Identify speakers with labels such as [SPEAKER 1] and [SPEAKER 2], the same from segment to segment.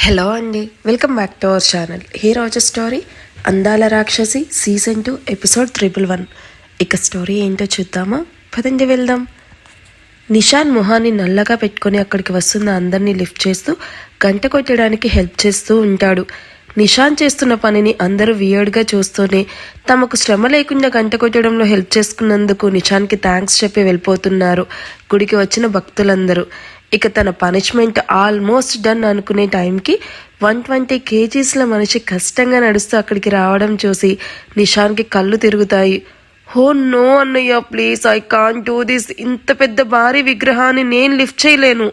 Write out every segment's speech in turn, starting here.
[SPEAKER 1] Hello అండి, welcome back to our channel. Hero వచ్చే story అందాల రాక్షసి సీజన్ 2 ఎపిసోడ్ 111. ఇక స్టోరీ ఏంటో చూద్దామా? పదండి వెళ్దాం. నిషాన్ మొహాన్ని నల్లగా పెట్టుకొని అక్కడికి వస్తున్న అందరినీ లిఫ్ట్ చేస్తూ గంట కొట్టడానికి హెల్ప్ చేస్తూ ఉంటాడు. నిషాన్ చేస్తున్న పనిని అందరూ వియర్డ్గా చూస్తూనే తమకు శ్రమ లేకుండా గంట కొట్టడంలో హెల్ప్ చేసుకున్నందుకు నిషాన్కి థ్యాంక్స్ చెప్పి వెళ్ళిపోతున్నారు గుడికి వచ్చిన భక్తులందరూ. ఇక తన పనిష్మెంట్ ఆల్మోస్ట్ డన్ అనుకునే టైంకి 120 kgsల మనిషి కష్టంగా నడుస్తూ అక్కడికి రావడం చూసి నిషాన్కి కళ్ళు తిరుగుతాయి. హో నో అన్నయ్య, please, I can't do this. ఇంత పెద్ద భారీ విగ్రహాన్ని నేను లిఫ్ట్ చేయలేను.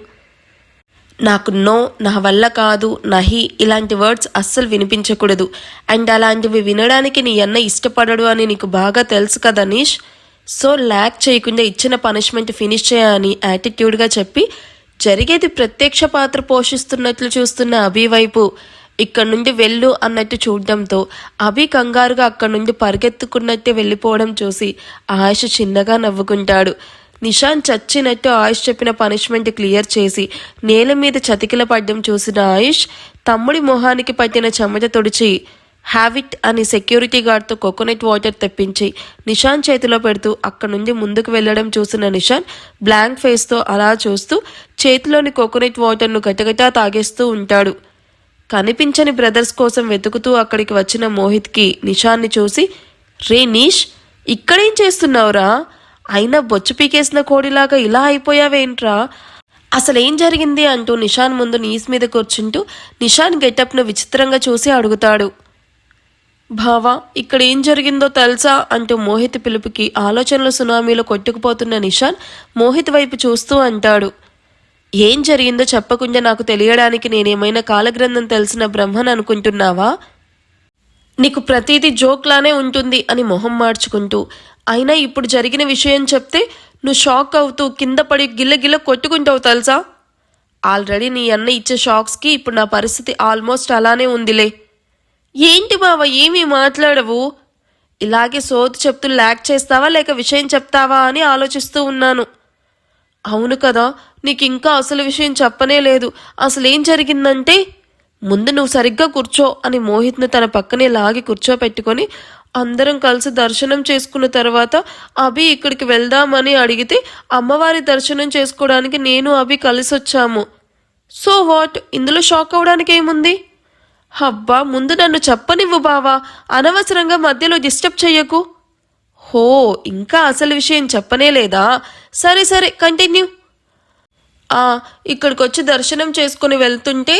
[SPEAKER 1] నాకు నో, నా వల్ల కాదు, నహి ఇలాంటి వర్డ్స్ అస్సలు వినిపించకూడదు. అండ్ అలాంటివి వినడానికి నీ అన్న ఇష్టపడడు అని నీకు బాగా తెలుసు కదా నీష్. సో ల్యాక్ చేయకుండా ఇచ్చిన పనిష్మెంట్ ఫినిష్ చేయని యాటిట్యూడ్గా చెప్పి జరిగేది ప్రత్యక్ష పాత్ర పోషిస్తున్నట్లు చూస్తున్న అభి వైపు ఇక్కడి నుండి వెళ్ళు అన్నట్టు చూడడంతో అభి కంగారుగా అక్కడి నుండి పరిగెత్తుకున్నట్టే వెళ్ళిపోవడం చూసి ఆయుష్ చిన్నగా నవ్వుకుంటాడు. నిషాన్ చచ్చినట్టు ఆయుష్ చెప్పిన పనిష్మెంట్ క్లియర్ చేసి నేల మీద చతికిల పడ్డం చూసిన ఆయుష్ తమ్ముడి మొహానికి పట్టిన చెమట తుడిచి హ్యావిట్ అని సెక్యూరిటీ గార్డ్తో కోకోనట్ వాటర్ తెప్పించి నిషాన్ చేతిలో పెడుతూ అక్కడి నుండి ముందుకు వెళ్ళడం చూసిన నిషాన్ బ్లాంక్ ఫేస్తో అలా చూస్తూ చేతిలోని కోకోనట్ వాటర్ను గటగటా తాగేస్తూ ఉంటాడు. కనిపించని బ్రదర్స్ కోసం వెతుకుతూ అక్కడికి వచ్చిన మోహిత్కి నిషాన్ని చూసి, రే నీష్, ఇక్కడేం చేస్తున్నావురా? అయినా బొచ్చు పీకేసిన కోడిలాగా ఇలా అయిపోయావేంట్రా? అసలేం జరిగింది అంటూ నిషాన్ ముందు నీస్ మీద కూర్చుంటూ నిషాన్ గెటప్ను విచిత్రంగా చూసి అడుగుతాడు. భావా, ఇక్కడ ఏం జరిగిందో తెలుసా అంటూ మోహిత్ పిలుపుకి ఆలోచనల సునామీలో కొట్టుకుపోతున్న నిషాన్ మోహిత్ వైపు చూస్తూ అంటాడు. ఏం జరిగిందో చెప్పకుండా నాకు తెలియడానికి నేనేమైనా కాలగ్రంథం తెలిసిన బ్రహ్మన్ అనుకుంటున్నావా? నీకు ప్రతిదీ జోక్లానే ఉంటుంది అని మొహం మార్చుకుంటూ, అయినా ఇప్పుడు జరిగిన విషయం చెప్తే నువ్వు షాక్ అవుతూ కింద పడి గిల్ల కొట్టుకుంటావు తెలుసా. ఆల్రెడీ నీ అన్న ఇచ్చే షాక్స్కి ఇప్పుడు నా పరిస్థితి ఆల్మోస్ట్ అలానే ఉందిలే. ఏంటి బావ, ఏమీ మాట్లాడవు? ఇలాగే సోదు చెప్తూ ల్యాక్ చేస్తావా లేక విషయం చెప్తావా అని ఆలోచిస్తూ ఉన్నాను. అవును కదా, నీకు ఇంకా అసలు విషయం చెప్పనే లేదు. అసలేం జరిగిందంటే, ముందు నువ్వు సరిగ్గా కూర్చో అని మోహిత్ను తన పక్కనే లాగి కూర్చోపెట్టుకొని అందరం కలిసి దర్శనం చేసుకున్న తర్వాత అభి ఇక్కడికి వెళ్దామని అడిగితే అమ్మవారి దర్శనం చేసుకోవడానికి నేను అభి కలిసి వచ్చాము. సో వాట్, ఇందులో షాక్ అవడానికి ఏముంది? అబ్బా, ముందు నన్ను చెప్పనివ్వు బావా, అనవసరంగా మధ్యలో డిస్టర్బ్ చెయ్యకు. హో, ఇంకా అసలు విషయం చెప్పనే లేదా? సరే సరే, కంటిన్యూ. ఇక్కడికి వచ్చి దర్శనం చేసుకుని వెళ్తుంటే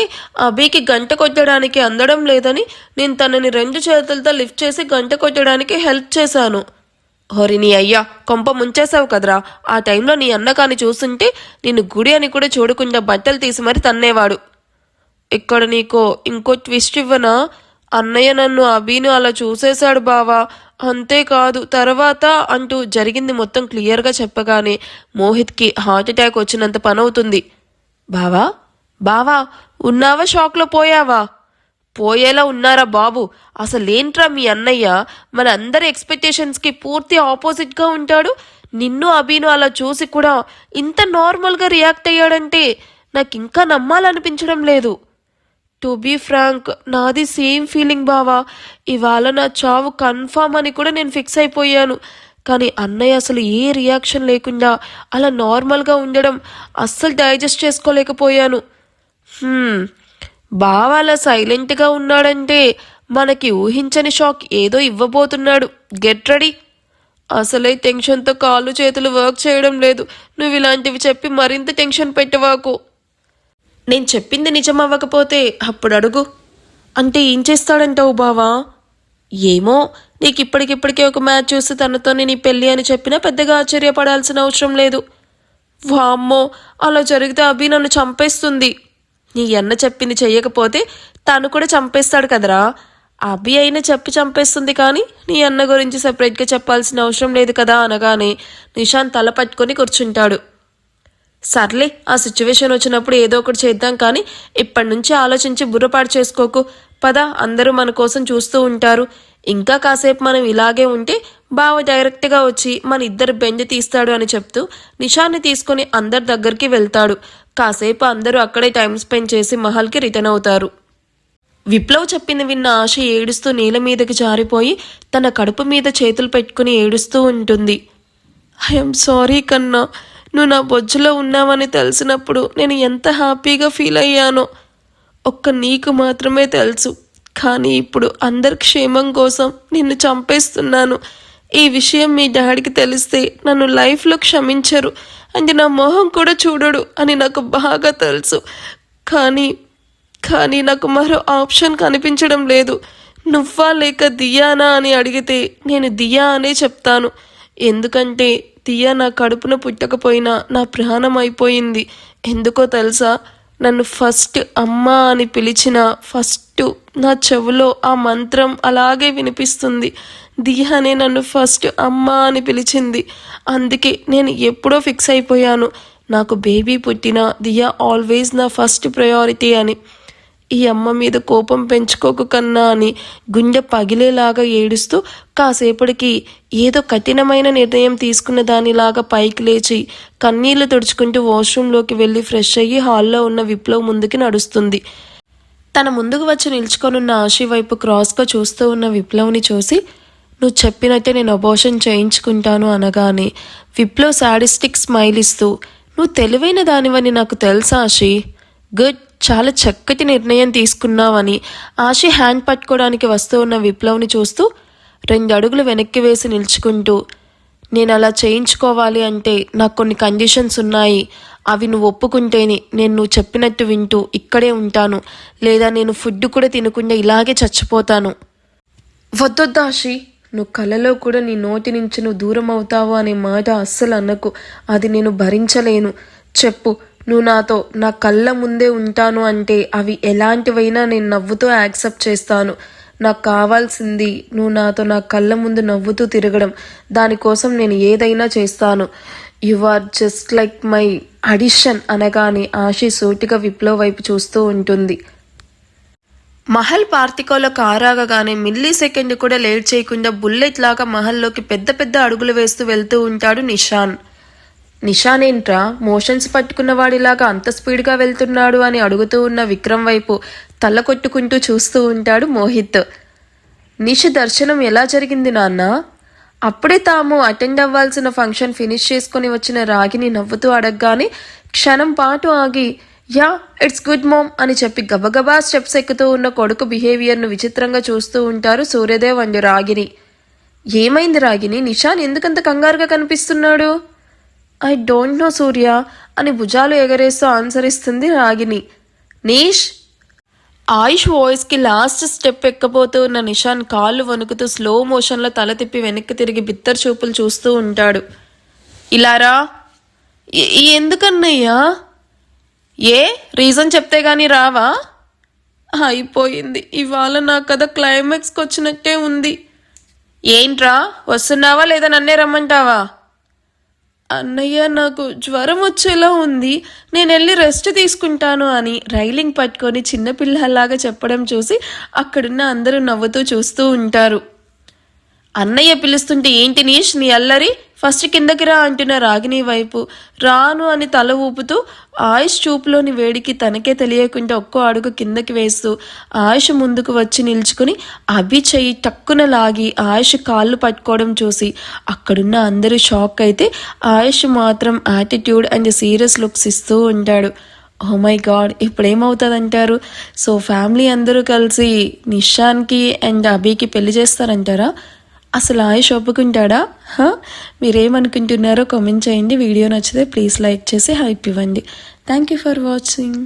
[SPEAKER 1] అభికి గంట కొట్టడానికి అందడం లేదని నేను తనని 2 చేతులతో లిఫ్ట్ చేసి గంట కొట్టడానికి హెల్ప్ చేశాను. హోరి నీ అయ్యా, కొంప ముంచేశావు కదరా. ఆ టైంలో నీ అన్న కాని చూస్తుంటే నిన్ను గుడి అని కూడా చూడకుండా బట్టలు తీసి మరి తన్నేవాడు. ఇక్కడ నీకు ఇంకో ట్విస్ట్ ఇవ్వనా? అన్నయ్య నన్ను అభిను అలా చూసేశాడు బావా. అంతేకాదు తర్వాత అంటూ జరిగింది మొత్తం క్లియర్గా చెప్పగానే మోహిత్కి హార్ట్ అటాక్ వచ్చినంత పనవుతుంది. బావా బావా, ఉన్నావా? షాక్లో పోయావా? పోయేలా ఉన్నారా బాబు? అసలేంట్రా మీ అన్నయ్య మన అందరి ఎక్స్పెక్టేషన్స్కి పూర్తి ఆపోజిట్గా ఉంటాడు. నిన్ను అభిను అలా చూసి కూడా ఇంత నార్మల్గా రియాక్ట్ అయ్యాడంటే నాకు ఇంకా నమ్మాలనిపించడం లేదు. టు బీ ఫ్రాంక్, నాది సేమ్ ఫీలింగ్ బావా. ఇవాళ నా చావు కన్ఫామ్ అని కూడా నేను ఫిక్స్ అయిపోయాను. కానీ అన్నయ్య అసలు ఏ రియాక్షన్ లేకుండా అలా నార్మల్గా ఉండడం అస్సలు డైజెస్ట్ చేసుకోలేకపోయాను. బావ అలా సైలెంట్గా ఉన్నాడంటే మనకి ఊహించని షాక్ ఏదో ఇవ్వబోతున్నాడు. Get ready. అసలే టెన్షన్తో కాళ్ళు చేతులు వర్క్ చేయడం లేదు. నువ్వు ఇలాంటివి చెప్పి మరింత టెన్షన్ పెట్టవాకు. నేను చెప్పింది నిజమవ్వకపోతే అప్పుడు అడుగు. అంటే ఏం చేస్తాడంటావు బావా? ఏమో, నీకు ఇప్పటికిప్పటికే ఒక మ్యాచ్ చూసి తనతోనే నీ పెళ్ళి అని చెప్పినా పెద్దగా ఆశ్చర్యపడాల్సిన అవసరం లేదు. వామ్మో, అలా జరిగితే అభి నన్ను చంపేస్తుంది. నీ అన్న చెప్పింది చెయ్యకపోతే తను కూడా చంపేస్తాడు కదరా. అభి అయినా చెప్పి చంపేస్తుంది కానీ నీ అన్న గురించి సపరేట్గా చెప్పాల్సిన అవసరం లేదు కదా అనగానే నిషాన్ తల పట్టుకొని కూర్చుంటాడు. సర్లే, ఆ సిచ్యువేషన్ వచ్చినప్పుడు ఏదో ఒకటి చేద్దాం, కానీ ఇప్పటి నుంచి ఆలోచించి బుర్రపాటు చేసుకోకు. పద, అందరూ మన కోసం చూస్తూ ఉంటారు. ఇంకా కాసేపు మనం ఇలాగే ఉంటే బావ డైరెక్ట్గా వచ్చి మన ఇద్దరు బెండ్ తీస్తాడు అని చెప్తూ నిషాన్ని తీసుకొని అందరి దగ్గరికి వెళ్తాడు. కాసేపు అందరూ అక్కడే టైం స్పెండ్ చేసి మహల్కి రిటర్న్ అవుతారు. విప్లవ్ చెప్పింది విన్న ఆశ ఏడుస్తూ నేల మీదకి జారిపోయి తన కడుపు మీద చేతులు పెట్టుకుని ఏడుస్తూ ఉంటుంది. ఐఎమ్ సారీ కన్నా, నువ్వు నా బొజ్జులో ఉన్నావని తెలిసినప్పుడు నేను ఎంత హ్యాపీగా ఫీల్ అయ్యానో ఒక్క నీకు మాత్రమే తెలుసు. కానీ ఇప్పుడు అందరి క్షేమం కోసం నిన్ను చంపేస్తున్నాను. ఈ విషయం మీ డాడీకి తెలిస్తే నన్ను లైఫ్లో క్షమించరు అంటే నా మొహం కూడా చూడడు అని నాకు బాగా తెలుసు. కానీ నాకు మరో ఆప్షన్ కనిపించడం లేదు. నువ్వా లేక దియానా అని అడిగితే నేను దియా అనే చెప్తాను. ఎందుకంటే దియా నా కడుపున పుట్టకపోయినా నా ప్రాణం అయిపోయింది. ఎందుకో తెలుసా, నన్ను ఫస్ట్ అమ్మ అని పిలిచిన ఫస్ట్ నా చెవులో ఆ మంత్రం అలాగే వినిపిస్తుంది. దియానే నన్ను ఫస్ట్ అమ్మ అని పిలిచింది. అందుకే నేను ఎప్పుడో ఫిక్స్ అయిపోయాను, నాకు బేబీ పుట్టినా దియా ఆల్వేస్ నా ఫస్ట్ ప్రయారిటీ అని. ఈ అమ్మ మీద కోపం పెంచుకోకు కన్నా అని గుండె పగిలేలాగా ఏడుస్తూ కాసేపటికి ఏదో కఠినమైన నిర్ణయం తీసుకున్న దానిలాగా పైకి లేచి కన్నీళ్లు తుడుచుకుంటూ వాష్రూమ్లోకి వెళ్ళి ఫ్రెష్ అయ్యి హాల్లో ఉన్న విప్లవ్ ముందుకి నడుస్తుంది. తన ముందుకు వచ్చి నిల్చుకొనున్న ఆశి వైపు క్రాస్గా చూస్తూ ఉన్న విప్లవ్ని చూసి, నువ్వు చెప్పినట్టే నేను అబోర్షన్ చేయించుకుంటాను అనగానే విప్లవ్ సాడిస్టిక్ స్మైల్ ఇస్తూ, నువ్వు తెలివైన దానివని నాకు తెలుసా ఆశి, గుడ్, చాలా చక్కటి నిర్ణయం తీసుకున్నావని ఆశి హ్యాండ్ పట్టుకోవడానికి వస్తూ ఉన్న విప్లవ్ని చూస్తూ 2 అడుగులు వెనక్కి వేసి నిల్చుకుంటూ, నేను అలా చేయించుకోవాలి అంటే నాకు కొన్ని కండిషన్స్ ఉన్నాయి. అవి నువ్వు ఒప్పుకుంటేనే నేను నువ్వు చెప్పినట్టు వింటూ ఇక్కడే ఉంటాను, లేదా నేను ఫుడ్ కూడా తినకుండా ఇలాగే చచ్చిపోతాను. వద్దొద్దు ఆశి, నువ్వు కలలో కూడా నీ నోటి నుంచి నువ్వు దూరం అవుతావు అనే మాట అస్సలు అనకు. అది నేను భరించలేను. చెప్పు, నువ్వు నాతో నా కళ్ళ ముందే ఉంటాను అంటే అవి ఎలాంటివైనా నేను నవ్వుతూ యాక్సెప్ట్ చేస్తాను. నాకు కావాల్సింది నువ్వు నాతో నా కళ్ళ ముందు నవ్వుతూ తిరగడం. దానికోసం నేను ఏదైనా చేస్తాను. You are just like my addition అనగానే ఆశి సూటిగా విప్లవ్ వైపు చూస్తూ ఉంటుంది. మహల్ పార్తికోలో కారాగగానే మిల్లీ సెకండ్ కూడా లేట్ చేయకుండా బుల్లెట్ లాగా మహల్లోకి పెద్ద పెద్ద అడుగులు వేస్తూ వెళ్తూ ఉంటాడు నిషాన్. నిషాన్ ఏంట్రా మోషన్స్ పట్టుకున్న వాడిలాగా అంత స్పీడ్గా వెళ్తున్నాడు అని అడుగుతూ ఉన్న విక్రమ్ వైపు తల కొట్టుకుంటూ చూస్తూ ఉంటాడు మోహిత్. నిష దర్శనం ఎలా జరిగింది నాన్న? అప్పుడే తాము అటెండ్ అవ్వాల్సిన ఫంక్షన్ ఫినిష్ చేసుకుని వచ్చిన రాగిని నవ్వుతూ అడగగానే క్షణం పాటు ఆగి, యా ఇట్స్ గుడ్ మామ్ అని చెప్పి గబగబా స్టెప్స్ ఎక్కుతూ ఉన్న కొడుకు బిహేవియర్ను విచిత్రంగా చూస్తూ ఉంటారు సూర్యదేవ్ అండ్ రాగిని. ఏమైంది రాగిని, నిషాన్ ఎందుకంత కంగారుగా కనిపిస్తున్నాడు? ఐ డోంట్ నో సూర్య అని భుజాలు ఎగరేస్తూ ఆన్సర్ ఇస్తుంది రాగిని. నీష్ ఆయుష్ వాయిస్కి లాస్ట్ స్టెప్ ఎక్కబోతూ ఉన్న నిషాన్ కాళ్ళు వణుకుతూ స్లో మోషన్లో తల తిప్పి వెనక్కి తిరిగి బిత్తర్ చూపులు చూస్తూ ఉంటాడు. ఇలారా? ఎందుకన్నయ్యా? ఏ రీజన్ చెప్తే గానీ రావా? అయిపోయింది, ఇవాళ నా కథ క్లైమాక్స్కి వచ్చినట్టే ఉంది. ఏంట్రా, వస్తున్నావా లేదా నన్నే రమ్మంటావా? అన్నయ్య, నాకు జ్వరం వచ్చేలా ఉంది, నేను వెళ్ళి రెస్ట్ తీసుకుంటాను అని రైలింగ్ పట్టుకొని చిన్నపిల్లలాగా చెప్పడం చూసి అక్కడున్న అందరూ నవ్వుతూ చూస్తూ ఉంటారు. అన్నయ్య పిలుస్తుంటే ఏంటి నీష్ నీ అల్లరి, ఫస్ట్ కిందకి రా అంటున్న రాగిని వైపు రాను అని తల ఊపుతూ ఆయుష్ చూపులోని వేడికి తనకే తెలియకుండా ఒక్కో అడుగు కిందకి వేస్తూ ఆయుష్ ముందుకు వచ్చి నిల్చుకుని అభి చెయ్యి టక్కున లాగి ఆయుష్ కాళ్ళు పట్టుకోవడం చూసి అక్కడున్న అందరూ షాక్ అయితే ఆయుష్ మాత్రం యాటిట్యూడ్ అండ్ సీరియస్ లుక్స్ ఇస్తూ ఉంటాడు. ఓ మై గాడ్, ఇప్పుడేమవుతుందంటారు? సో ఫ్యామిలీ అందరూ కలిసి నిషాన్కి అండ్ అభికి పెళ్లి చేస్తారంటారా? అసలు ఆయుష్ ఒప్పుకుంటాడా? మీరేమనుకుంటున్నారో కామెంట్ చేయండి. వీడియో నచ్చితే ప్లీజ్ లైక్ చేసి హైప్ ఇవ్వండి. Thank you for watching.